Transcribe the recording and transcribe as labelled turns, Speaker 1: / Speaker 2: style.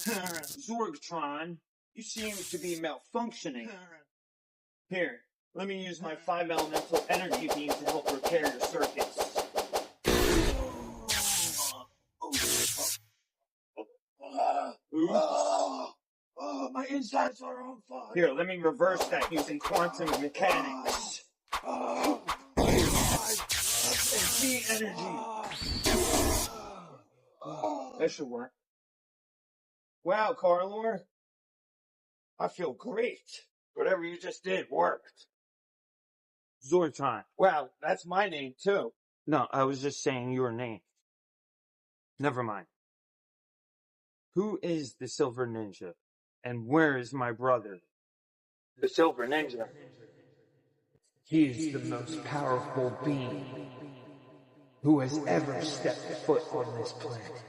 Speaker 1: Zourghtron, you seem to be malfunctioning. Here, let me use my 5 elemental energy beam to help repair your circuits.
Speaker 2: My insides are on fire.
Speaker 1: Here, let me reverse that using quantum mechanics. And G energy. That should work. Wow, Carlor. I feel great. Whatever you just did worked. Zourghtron. Wow, that's my name too. No, I was just saying your name. Never mind. Who is the Silver Ninja? And where is my brother? The Silver Ninja.
Speaker 2: He is the most powerful being who has ever stepped foot on this planet.